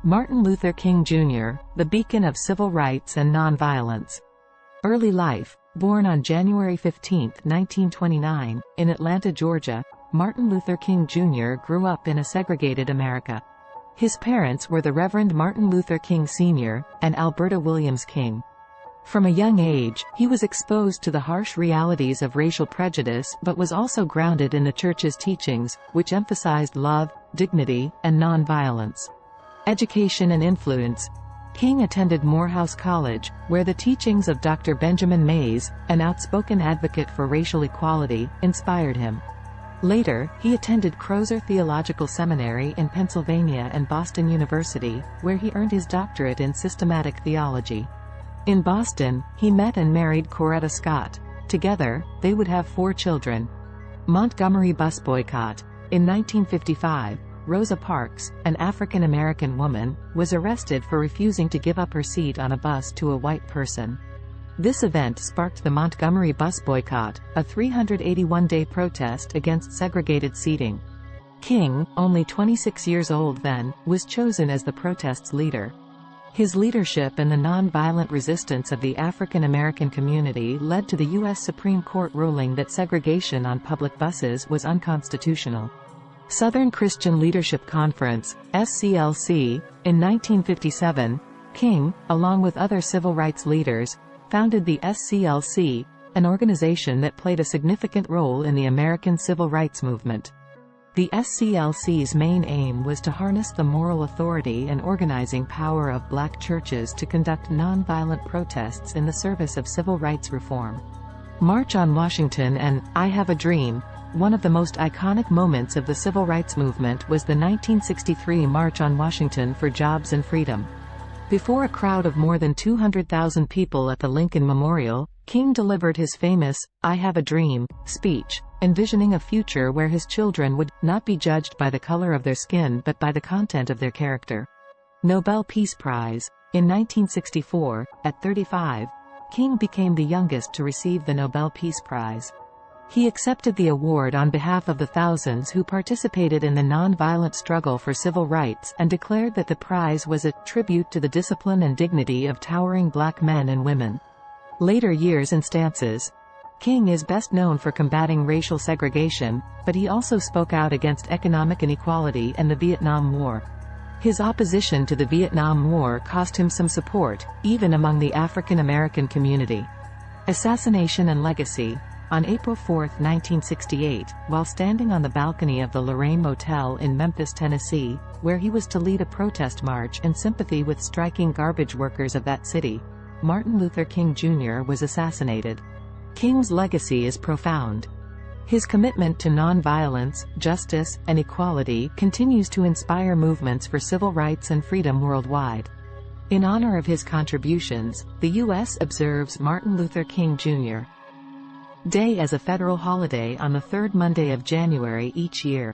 Martin Luther King Jr., the beacon of civil rights and nonviolence. Early life. Born on January 15, 1929, in Atlanta, Georgia, Martin Luther King Jr. grew up in a segregated America. His parents were the Reverend Martin Luther King Sr. and Alberta Williams King. From a young age, he was exposed to the harsh realities of racial prejudice but was also grounded in the Church's teachings, which emphasized love, dignity, and nonviolence. Education and influence. King attended Morehouse College, where the teachings of Dr. Benjamin Mays, an outspoken advocate for racial equality, inspired him. Later, he attended Crozer Theological Seminary in Pennsylvania and Boston University, where he earned his doctorate in systematic theology. In Boston, he met and married Coretta Scott. Together, they would have 4 children. Montgomery Bus Boycott. In 1955, Rosa Parks, an African-American woman, was arrested for refusing to give up her seat on a bus to a white person. This event sparked the Montgomery Bus Boycott, a 381-day protest against segregated seating. King, only 26 years old then, was chosen as the protest's leader. His leadership and the nonviolent resistance of the African American community led to the U.S. Supreme Court ruling that segregation on public buses was unconstitutional. Southern Christian Leadership Conference, SCLC, in 1957, King, along with other civil rights leaders, founded the SCLC, an organization that played a significant role in the American civil rights movement. The SCLC's main aim was to harness the moral authority and organizing power of black churches to conduct nonviolent protests in the service of civil rights reform. March on Washington and I Have a Dream. One of the most iconic moments of the civil rights movement was the 1963 March on Washington for Jobs and Freedom. Before a crowd of more than 200,000 people at the Lincoln Memorial, King delivered his famous, I Have a Dream, speech, envisioning a future where his children would not be judged by the color of their skin but by the content of their character. Nobel Peace Prize. In 1964, at 35, King became the youngest to receive the Nobel Peace Prize. He accepted the award on behalf of the thousands who participated in the nonviolent struggle for civil rights and declared that the prize was a tribute to the discipline and dignity of towering black men and women. Later years and stances. King is best known for combating racial segregation, but he also spoke out against economic inequality and the Vietnam War. His opposition to the Vietnam War cost him some support, even among the African American community. Assassination and legacy. On April 4, 1968, while standing on the balcony of the Lorraine Motel in Memphis, Tennessee, where he was to lead a protest march in sympathy with striking garbage workers of that city, Martin Luther King Jr. was assassinated. King's legacy is profound. His commitment to nonviolence, justice, and equality continues to inspire movements for civil rights and freedom worldwide. In honor of his contributions, the U.S. observes Martin Luther King Jr. Day as a federal holiday on the third Monday of January each year.